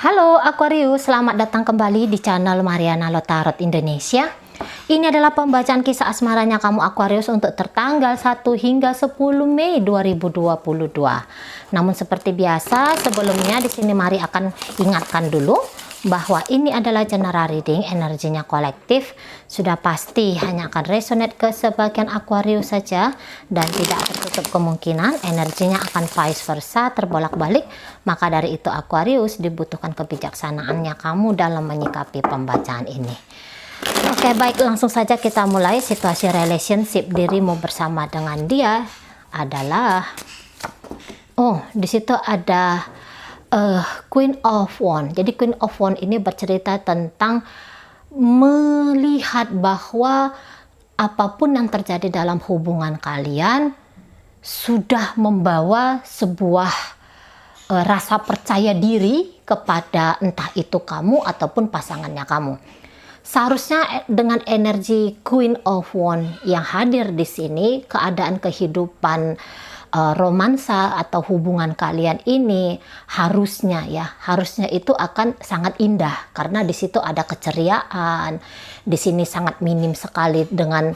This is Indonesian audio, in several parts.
Halo Aquarius, selamat datang kembali di channel Mariana Lotarot Indonesia. Ini adalah pembacaan kisah asmaranya kamu Aquarius untuk tertanggal 1 hingga 10 Mei 2022. Namun seperti biasa, sebelumnya di sini Mari akan ingatkan dulu bahwa ini adalah general reading, energinya kolektif. Sudah pasti hanya akan resonate ke sebagian Aquarius saja dan tidak tertutup kemungkinan energinya akan vice versa, terbolak-balik. Maka dari itu Aquarius dibutuhkan kebijaksanaannya kamu dalam menyikapi pembacaan ini. Oke, baik, langsung saja kita mulai. Situasi relationship dirimu bersama dengan dia adalah di situ ada Queen of Wands. Jadi Queen of Wands ini bercerita tentang melihat bahwa apapun yang terjadi dalam hubungan kalian sudah membawa sebuah rasa percaya diri kepada entah itu kamu ataupun pasangannya kamu. Seharusnya dengan energi Queen of Wands yang hadir di sini, keadaan kehidupan romansa atau hubungan kalian ini harusnya itu akan sangat indah karena di situ ada keceriaan. Di sini sangat minim sekali dengan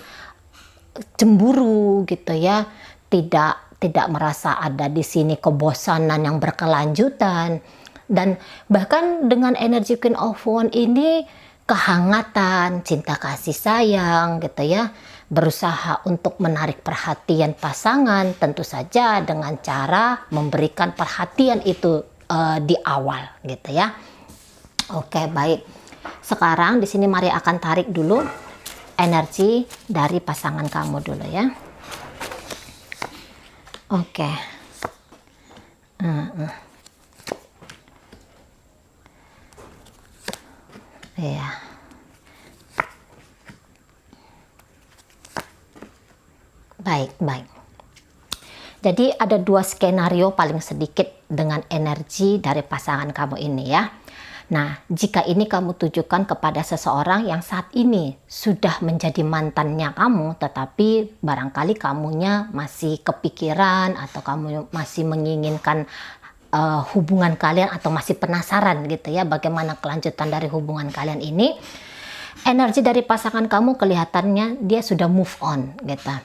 cemburu gitu ya. Tidak merasa ada di sini kebosanan yang berkelanjutan, dan bahkan dengan energi Queen of Wands ini kehangatan, cinta kasih sayang gitu ya, berusaha untuk menarik perhatian pasangan, tentu saja dengan cara memberikan perhatian itu di awal gitu ya. Oke, baik. Sekarang di sini Mari akan tarik dulu energi dari pasangan kamu dulu ya. Oke. Ya. Baik. Jadi ada dua skenario paling sedikit dengan energi dari pasangan kamu ini ya. Nah, jika ini kamu tujukan kepada seseorang yang saat ini sudah menjadi mantannya kamu, tetapi barangkali kamunya masih kepikiran atau kamu masih menginginkan hubungan kalian atau masih penasaran gitu ya bagaimana kelanjutan dari hubungan kalian ini. Energi dari pasangan kamu kelihatannya dia sudah move on gitu.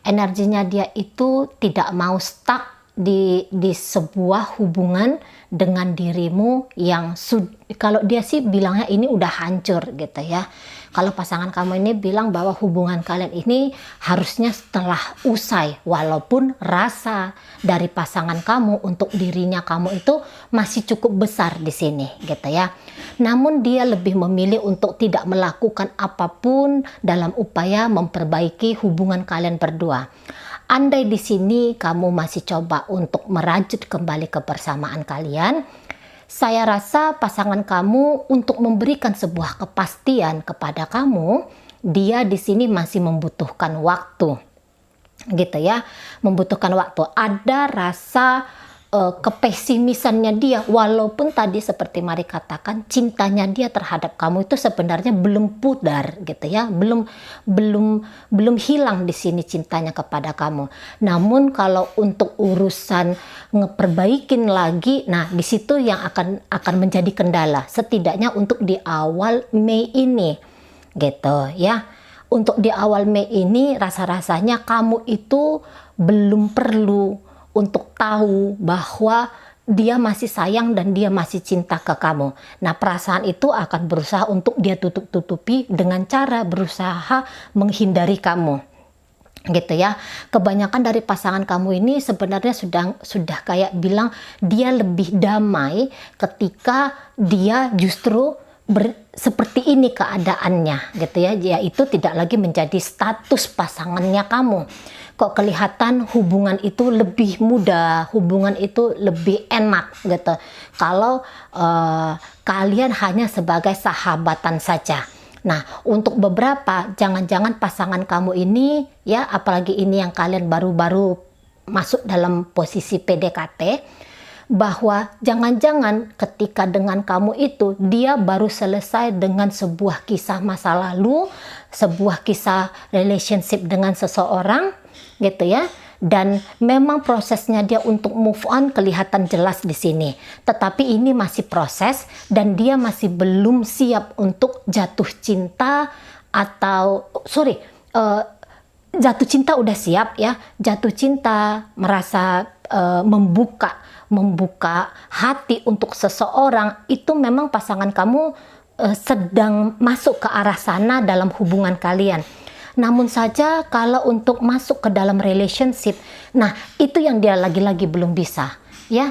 Energinya dia itu tidak mau stuck di sebuah hubungan dengan dirimu yang kalau dia sih bilangnya ini udah hancur gitu ya. Kalau pasangan kamu ini bilang bahwa hubungan kalian ini harusnya setelah usai, walaupun rasa dari pasangan kamu untuk dirinya kamu itu masih cukup besar di sini gitu ya. Namun dia lebih memilih untuk tidak melakukan apapun dalam upaya memperbaiki hubungan kalian berdua. Andai di sini kamu masih coba untuk merajut kembali kebersamaan kalian, saya rasa pasangan kamu untuk memberikan sebuah kepastian kepada kamu, dia di sini masih membutuhkan waktu. Gitu ya, membutuhkan waktu. Ada rasa kepesimisannya dia, walaupun tadi seperti Mari katakan cintanya dia terhadap kamu itu sebenarnya belum pudar gitu ya, belum hilang di sini cintanya kepada kamu. Namun kalau untuk urusan ngeperbaikin lagi, nah di situ yang akan menjadi kendala, setidaknya untuk di awal Mei ini gitu ya. Untuk di awal Mei ini rasa-rasanya kamu itu belum perlu untuk tahu bahwa dia masih sayang dan dia masih cinta ke kamu. Nah, perasaan itu akan berusaha untuk dia tutup-tutupi dengan cara berusaha menghindari kamu. Gitu ya. Kebanyakan dari pasangan kamu ini sebenarnya sudah kayak bilang dia lebih damai ketika dia justru seperti ini keadaannya gitu ya, yaitu tidak lagi menjadi status pasangannya kamu. Kok kelihatan hubungan itu lebih mudah, hubungan itu lebih enak gitu kalau kalian hanya sebagai sahabatan saja. Nah, untuk beberapa jangan-jangan pasangan kamu ini ya, apalagi ini yang kalian baru-baru masuk dalam posisi PDKT, bahwa jangan-jangan ketika dengan kamu itu dia baru selesai dengan sebuah kisah masa lalu, sebuah kisah relationship dengan seseorang gitu ya, dan memang prosesnya dia untuk move on kelihatan jelas di sini. Tetapi ini masih proses dan dia masih belum siap untuk jatuh cinta atau jatuh cinta udah siap ya. Jatuh cinta merasa membuka hati untuk seseorang, itu memang pasangan kamu sedang masuk ke arah sana dalam hubungan kalian. Namun saja kalau untuk masuk ke dalam relationship, nah itu yang dia lagi-lagi belum bisa ya,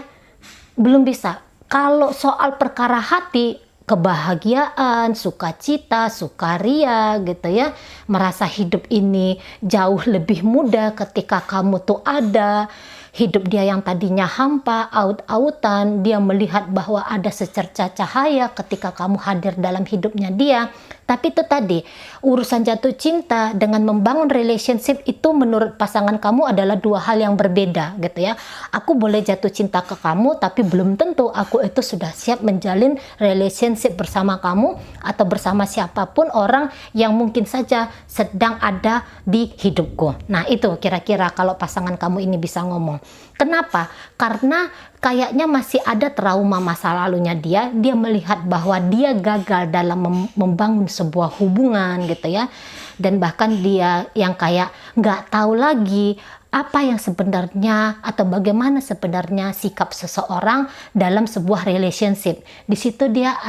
belum bisa. Kalau soal perkara hati, kebahagiaan, sukacita, sukaria gitu ya, merasa hidup ini jauh lebih mudah ketika kamu tuh ada. Hidup dia yang tadinya hampa, aut-autan, dia melihat bahwa ada secerca cahaya ketika kamu hadir dalam hidupnya dia. Tapi itu tadi, urusan jatuh cinta dengan membangun relationship itu menurut pasangan kamu adalah dua hal yang berbeda gitu ya. Aku boleh jatuh cinta ke kamu, tapi belum tentu aku itu sudah siap menjalin relationship bersama kamu atau bersama siapapun orang yang mungkin saja sedang ada di hidupku. Nah itu kira-kira kalau pasangan kamu ini bisa ngomong. Kenapa? Karena kayaknya masih ada trauma masa lalunya dia melihat bahwa dia gagal dalam membangun sebuah hubungan gitu ya, dan bahkan dia yang kayak nggak tahu lagi apa yang sebenarnya atau bagaimana sebenarnya sikap seseorang dalam sebuah relationship. Di situ dia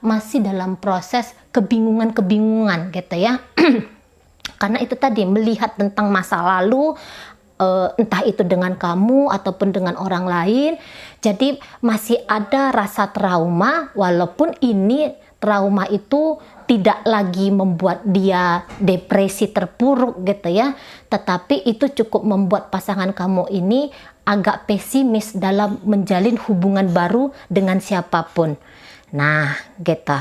masih dalam proses kebingungan gitu ya. Karena itu tadi, melihat tentang masa lalu, entah itu dengan kamu ataupun dengan orang lain, jadi masih ada rasa trauma, walaupun ini trauma itu tidak lagi membuat dia depresi terpuruk gitu ya, tetapi itu cukup membuat pasangan kamu ini agak pesimis dalam menjalin hubungan baru dengan siapapun. Nah gitu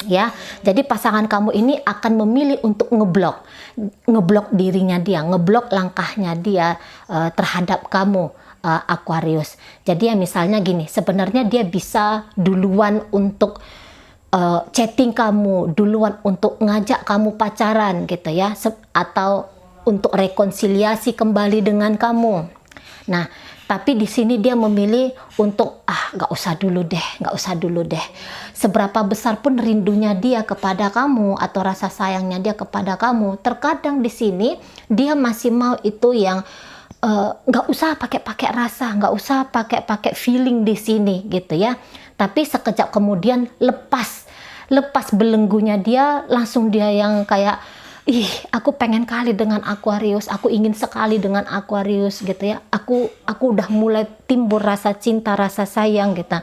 ya, jadi pasangan kamu ini akan memilih untuk ngeblok dirinya dia, ngeblok langkahnya dia terhadap kamu, Aquarius. Jadi ya misalnya gini, sebenarnya dia bisa duluan untuk chatting kamu, duluan untuk ngajak kamu pacaran gitu ya, atau untuk rekonsiliasi kembali dengan kamu. Nah, tapi di sini dia memilih untuk nggak usah dulu deh. Seberapa besar pun rindunya dia kepada kamu atau rasa sayangnya dia kepada kamu, terkadang di sini dia masih mau itu yang nggak usah pakai rasa, nggak usah pakai feeling di sini gitu ya. Tapi sekejap kemudian lepas belenggunya dia, langsung dia yang kayak, aku pengen kali dengan Aquarius, aku ingin sekali dengan Aquarius gitu ya. Aku udah mulai timbul rasa cinta, rasa sayang gitu.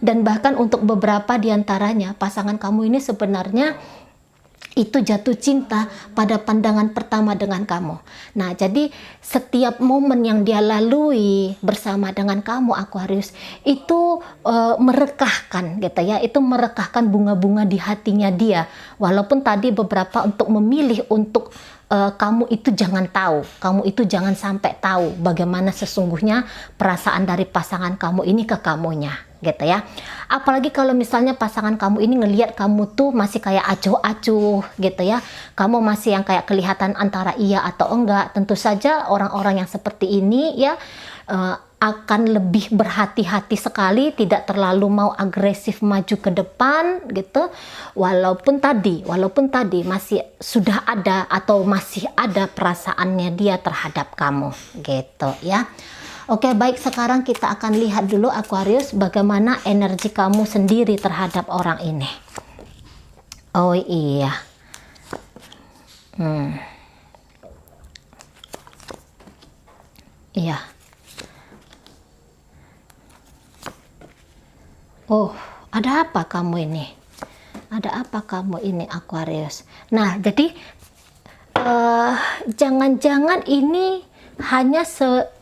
Dan bahkan untuk beberapa diantaranya, pasangan kamu ini sebenarnya itu jatuh cinta pada pandangan pertama dengan kamu. Nah, jadi setiap momen yang dia lalui bersama dengan kamu, Aquarius, itu merekahkan gitu ya. Itu merekahkan bunga-bunga di hatinya dia. Walaupun tadi beberapa untuk memilih untuk kamu itu jangan tahu, kamu itu jangan sampai tahu bagaimana sesungguhnya perasaan dari pasangan kamu ini ke kamunya gitu ya. Apalagi kalau misalnya pasangan kamu ini ngelihat kamu tuh masih kayak acuh-acuh gitu ya, kamu masih yang kayak kelihatan antara iya atau enggak. Tentu saja orang-orang yang seperti ini ya akan lebih berhati-hati sekali, tidak terlalu mau agresif maju ke depan gitu, walaupun tadi masih sudah ada atau masih ada perasaannya dia terhadap kamu gitu ya. Oke, baik, sekarang kita akan lihat dulu Aquarius bagaimana energi kamu sendiri terhadap orang ini. Oh iya. Iya. Oh, ada apa kamu ini? Ada apa kamu ini, Aquarius? Nah, jadi jangan-jangan ini hanya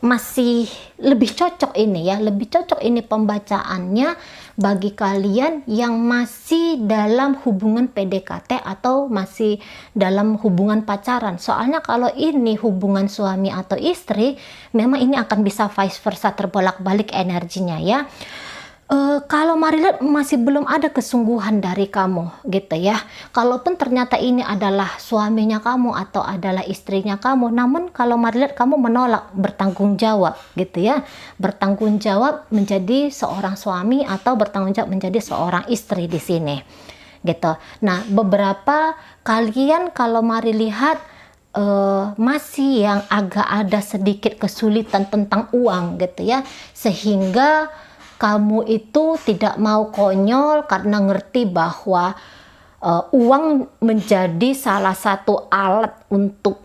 masih lebih cocok ini ya, lebih cocok ini pembacaannya bagi kalian yang masih dalam hubungan PDKT atau masih dalam hubungan pacaran. Soalnya kalau ini hubungan suami atau istri, memang ini akan bisa vice versa, terbolak-balik energinya ya. Kalau Mari lihat masih belum ada kesungguhan dari kamu gitu ya. Kalaupun ternyata ini adalah suaminya kamu atau adalah istrinya kamu, namun kalau Mari lihat kamu menolak bertanggung jawab gitu ya. Bertanggung jawab menjadi seorang suami atau bertanggung jawab menjadi seorang istri di sini. Gitu. Nah, beberapa kalian kalau Mari lihat masih yang agak ada sedikit kesulitan tentang uang gitu ya, sehingga kamu itu tidak mau konyol karena ngerti bahwa uang menjadi salah satu alat untuk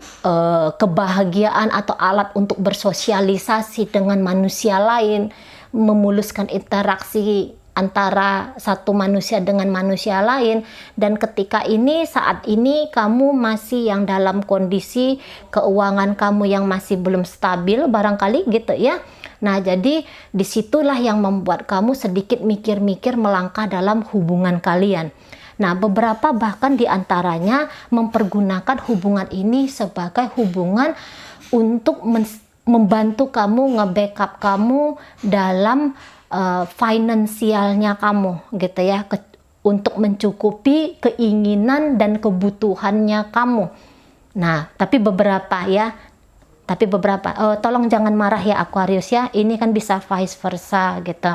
kebahagiaan atau alat untuk bersosialisasi dengan manusia lain, memuluskan interaksi antara satu manusia dengan manusia lain. Dan ketika ini, saat ini kamu masih yang dalam kondisi keuangan kamu yang masih belum stabil barangkali gitu ya. Nah, jadi disitulah yang membuat kamu sedikit mikir-mikir melangkah dalam hubungan kalian. Nah, beberapa bahkan diantaranya mempergunakan hubungan ini sebagai hubungan untuk membantu kamu, nge-backup kamu dalam finansialnya kamu gitu ya, untuk mencukupi keinginan dan kebutuhannya kamu. Nah, tapi beberapa tolong jangan marah ya Aquarius ya, ini kan bisa vice versa gitu.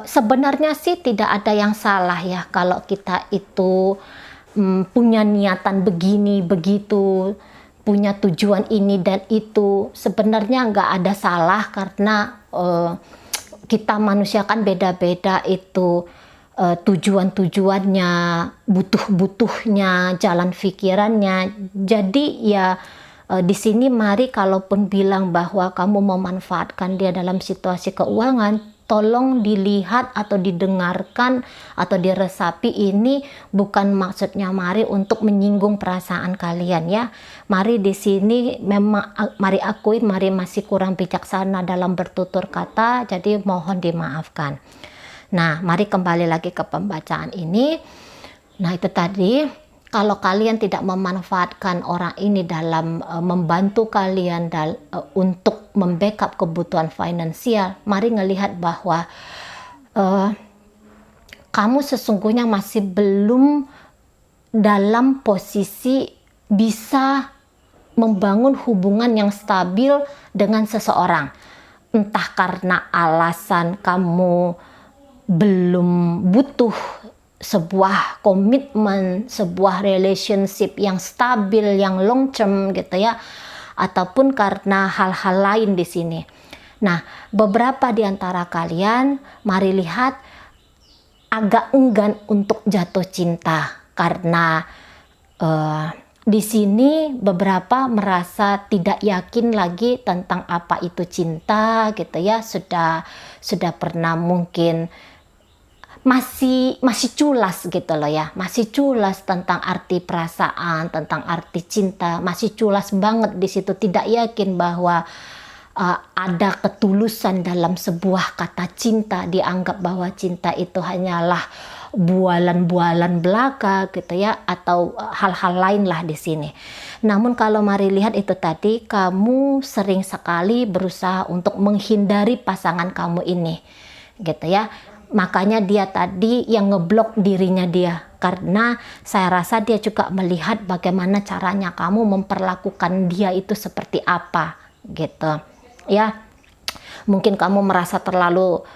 Sebenarnya sih tidak ada yang salah ya kalau kita itu punya niatan begini begitu, punya tujuan ini dan itu. Sebenarnya nggak ada salah karena kita manusia kan beda-beda itu tujuan-tujuannya, butuh-butuhnya, jalan pikirannya. Jadi ya di sini Mari kalaupun bilang bahwa kamu memanfaatkan dia dalam situasi keuangan, tolong dilihat atau didengarkan atau diresapi, ini bukan maksudnya Mari untuk menyinggung perasaan kalian ya. Mari di sini memang Mari akuin Mari masih kurang bijaksana dalam bertutur kata, jadi mohon dimaafkan. Nah, mari kembali lagi ke pembacaan ini. Nah, itu tadi. Kalau kalian tidak memanfaatkan orang ini dalam membantu kalian untuk membackup kebutuhan finansial, Mari ngelihat bahwa kamu sesungguhnya masih belum dalam posisi bisa membangun hubungan yang stabil dengan seseorang. Entah karena alasan kamu belum butuh sebuah komitmen, sebuah relationship yang stabil, yang long term gitu ya, ataupun karena hal-hal lain di sini. Nah, beberapa di antara kalian Mari lihat agak enggan untuk jatuh cinta karena di sini beberapa merasa tidak yakin lagi tentang apa itu cinta gitu ya, sudah pernah mungkin masih culas gitu loh ya, masih culas tentang arti perasaan, tentang arti cinta, masih culas banget di situ, tidak yakin bahwa ada ketulusan dalam sebuah kata cinta, dianggap bahwa cinta itu hanyalah bualan-bualan belaka gitu ya, atau hal-hal lain lah di sini. Namun kalau Mari lihat itu tadi, kamu sering sekali berusaha untuk menghindari pasangan kamu ini gitu ya. Makanya dia tadi yang ngeblok dirinya dia, karena saya rasa dia juga melihat bagaimana caranya kamu memperlakukan dia itu seperti apa gitu ya. Mungkin kamu merasa terlalu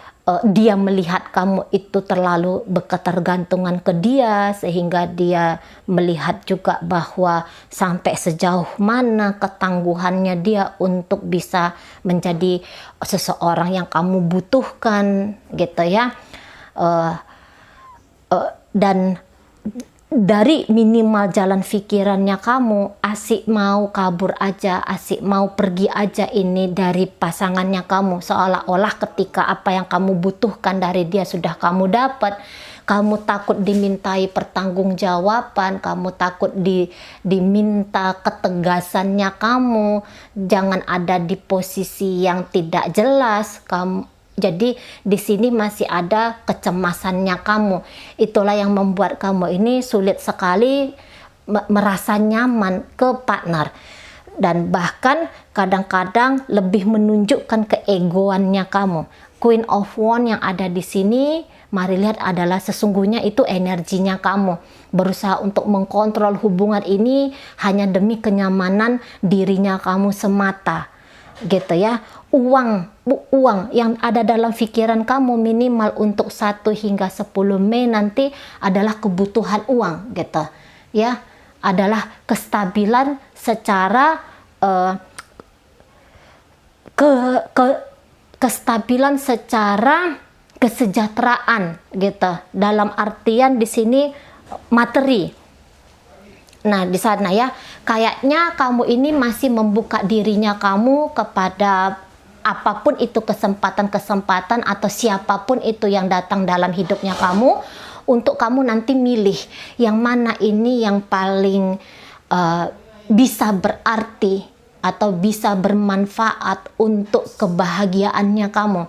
dia melihat kamu itu terlalu berketergantungan ke dia, sehingga dia melihat juga bahwa sampai sejauh mana ketangguhannya dia untuk bisa menjadi seseorang yang kamu butuhkan gitu ya. Dan dari minimal jalan pikirannya kamu asik mau kabur aja, asik mau pergi aja ini dari pasangannya kamu, seolah-olah ketika apa yang kamu butuhkan dari dia sudah kamu dapat, kamu takut dimintai pertanggungjawaban, kamu takut diminta ketegasannya kamu, jangan ada di posisi yang tidak jelas kamu. Jadi di sini masih ada kecemasannya kamu. Itulah yang membuat kamu ini sulit sekali merasa nyaman ke partner. Dan bahkan kadang-kadang lebih menunjukkan keegoannya kamu. Queen of Wands yang ada di sini, mari lihat adalah sesungguhnya itu energinya kamu. Berusaha untuk mengkontrol hubungan ini hanya demi kenyamanan dirinya kamu semata. Gitu ya. Uang yang ada dalam pikiran kamu minimal untuk 1 hingga 10 Mei nanti adalah kebutuhan uang gitu. Ya, adalah kestabilan secara kestabilan secara kesejahteraan gitu. Dalam artian di sini materi. Nah, di sana ya, kayaknya kamu ini masih membuka dirinya kamu kepada apapun itu kesempatan-kesempatan atau siapapun itu yang datang dalam hidupnya kamu untuk kamu nanti milih yang mana ini yang paling bisa berarti atau bisa bermanfaat untuk kebahagiaannya kamu.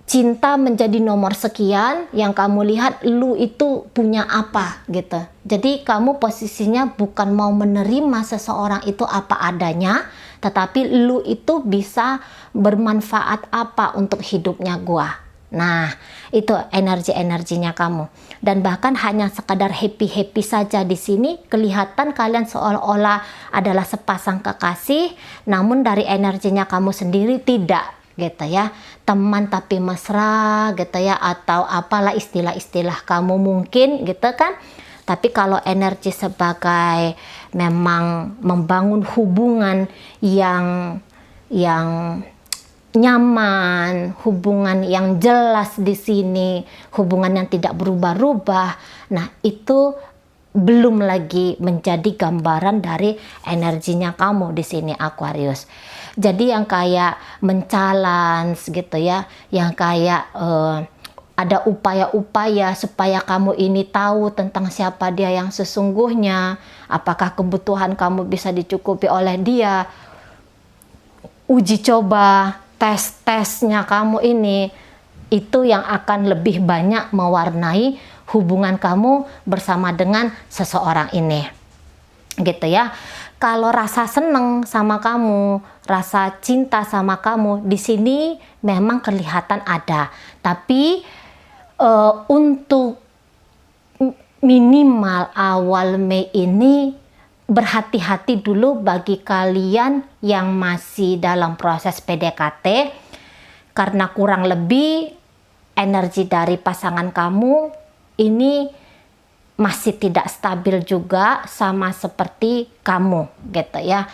Cinta menjadi nomor sekian, yang kamu lihat lu itu punya apa gitu. Jadi kamu posisinya bukan mau menerima seseorang itu apa adanya, tetapi lu itu bisa bermanfaat apa untuk hidupnya gua. Nah, itu energi-energinya kamu. Dan bahkan hanya sekadar happy-happy saja di sini, kelihatan kalian seolah-olah adalah sepasang kekasih, namun dari energinya kamu sendiri tidak, gitu ya. Teman tapi mesra, gitu ya, atau apalah istilah-istilah kamu mungkin, gitu kan. Tapi kalau energi sebagai memang membangun hubungan yang nyaman, hubungan yang jelas di sini, hubungan yang tidak berubah-ubah. Nah, itu belum lagi menjadi gambaran dari energinya kamu di sini Aquarius. Jadi yang kayak men-challenge gitu ya, yang kayak ada upaya-upaya supaya kamu ini tahu tentang siapa dia yang sesungguhnya, apakah kebutuhan kamu bisa dicukupi oleh dia. Uji coba, tes-tesnya kamu ini, itu yang akan lebih banyak mewarnai hubungan kamu bersama dengan seseorang ini. Gitu ya. Kalau rasa seneng sama kamu, rasa cinta sama kamu, di sini memang kelihatan ada. Tapi untuk minimal awal Mei ini, berhati-hati dulu bagi kalian yang masih dalam proses PDKT, karena kurang lebih energi dari pasangan kamu ini masih tidak stabil juga sama seperti kamu gitu ya.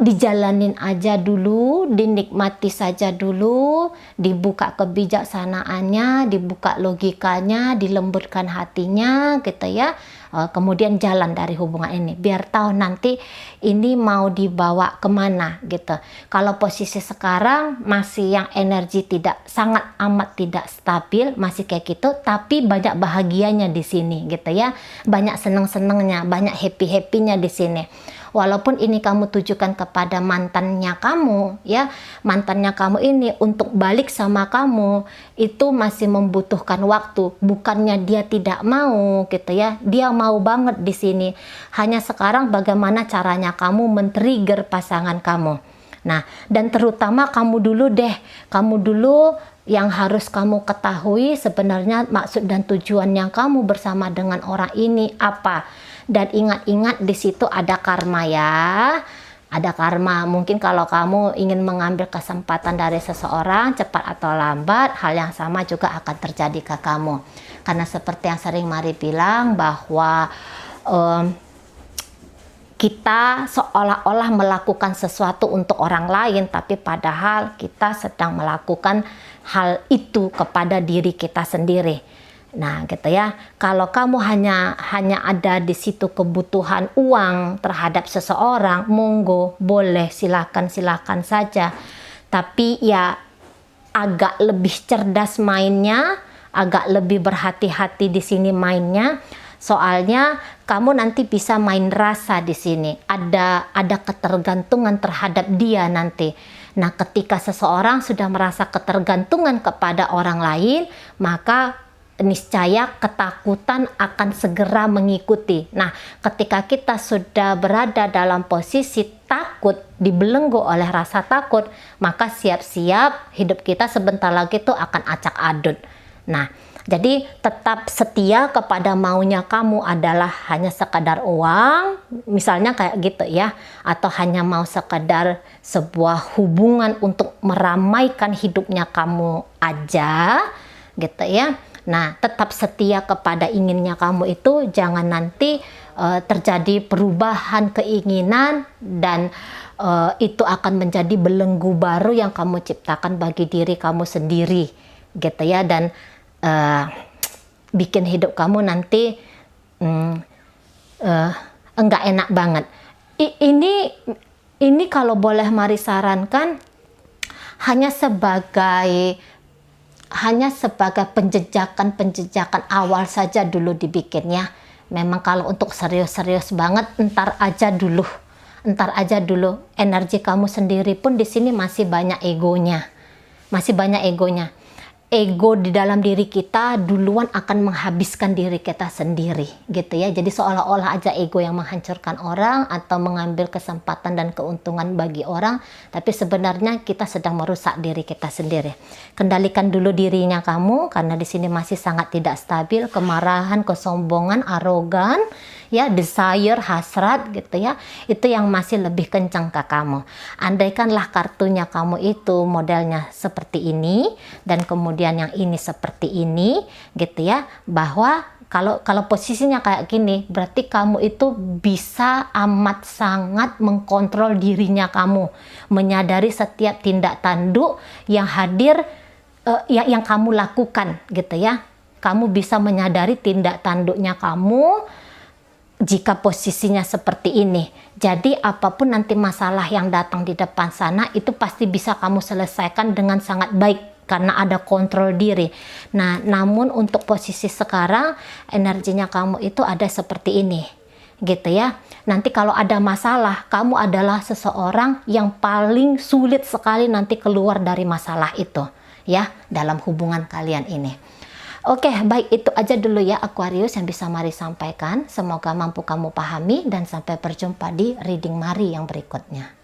Dijalanin aja dulu, dinikmati saja dulu, dibuka kebijaksanaannya, dibuka logikanya, dilembutkan hatinya gitu ya. Kemudian jalan dari hubungan ini, biar tahu nanti ini mau dibawa kemana gitu. Kalau posisi sekarang masih yang energi tidak, sangat amat tidak stabil, masih kayak gitu, tapi banyak bahagianya di sini gitu ya, banyak seneng-senengnya, banyak happy-happynya di sini. Walaupun ini kamu tujukan kepada mantannya kamu ya, mantannya kamu ini untuk balik sama kamu itu masih membutuhkan waktu. Bukannya dia tidak mau gitu ya, dia mau banget di sini. Hanya sekarang bagaimana caranya kamu men-trigger pasangan kamu. Nah, dan terutama kamu dulu deh, kamu dulu yang harus kamu ketahui sebenarnya maksud dan tujuan yang kamu bersama dengan orang ini apa. Dan ingat-ingat di situ ada karma ya. Ada karma. Mungkin kalau kamu ingin mengambil kesempatan dari seseorang cepat atau lambat, hal yang sama juga akan terjadi ke kamu. Karena seperti yang sering Mari bilang bahwa kita seolah-olah melakukan sesuatu untuk orang lain, tapi padahal kita sedang melakukan hal itu kepada diri kita sendiri. Nah, gitu ya. Kalau kamu hanya ada di situ kebutuhan uang terhadap seseorang, monggo, boleh, silakan saja. Tapi ya agak lebih cerdas mainnya, agak lebih berhati-hati di sini mainnya. Soalnya kamu nanti bisa main rasa di sini. Ada ketergantungan terhadap dia nanti. Nah, ketika seseorang sudah merasa ketergantungan kepada orang lain, maka niscaya ketakutan akan segera mengikuti. Nah, ketika kita sudah berada dalam posisi takut, dibelenggu oleh rasa takut, maka siap-siap hidup kita sebentar lagi tuh akan acak adut. Nah, jadi tetap setia kepada maunya kamu adalah hanya sekadar uang, misalnya kayak gitu ya, atau hanya mau sekadar sebuah hubungan untuk meramaikan hidupnya kamu aja, gitu ya. Nah, tetap setia kepada inginnya kamu itu, jangan nanti terjadi perubahan keinginan dan itu akan menjadi belenggu baru yang kamu ciptakan bagi diri kamu sendiri, gitu ya, dan bikin hidup kamu nanti enggak enak banget. Ini kalau boleh Mari sarankan hanya sebagai penjejakan awal saja dulu dibikinnya. Memang kalau untuk serius-serius banget ntar aja dulu. Energi kamu sendiri pun di sini masih banyak egonya. Ego di dalam diri kita duluan akan menghabiskan diri kita sendiri, gitu ya. Jadi seolah-olah aja ego yang menghancurkan orang atau mengambil kesempatan dan keuntungan bagi orang, tapi sebenarnya kita sedang merusak diri kita sendiri. Kendalikan dulu dirinya kamu, karena di sini masih sangat tidak stabil, kemarahan, kesombongan, arogan, ya, desire, hasrat, gitu ya, itu yang masih lebih kencang ke kamu. Andaikanlah kartunya kamu itu modelnya seperti ini dan kemudian yang ini seperti ini, gitu ya, bahwa kalau posisinya kayak gini, berarti kamu itu bisa amat sangat mengkontrol dirinya kamu, menyadari setiap tindak tanduk yang hadir, yang kamu lakukan, gitu ya. Kamu bisa menyadari tindak tanduknya kamu jika posisinya seperti ini. Jadi apapun nanti masalah yang datang di depan sana, itu pasti bisa kamu selesaikan dengan sangat baik karena ada kontrol diri. Nah, namun untuk posisi sekarang energinya kamu itu ada seperti ini, gitu ya. Nanti kalau ada masalah, kamu adalah seseorang yang paling sulit sekali nanti keluar dari masalah itu, ya, dalam hubungan kalian ini. Oke, baik, itu aja dulu ya Aquarius yang bisa Mari sampaikan. Semoga mampu kamu pahami dan sampai berjumpa di reading Mari yang berikutnya.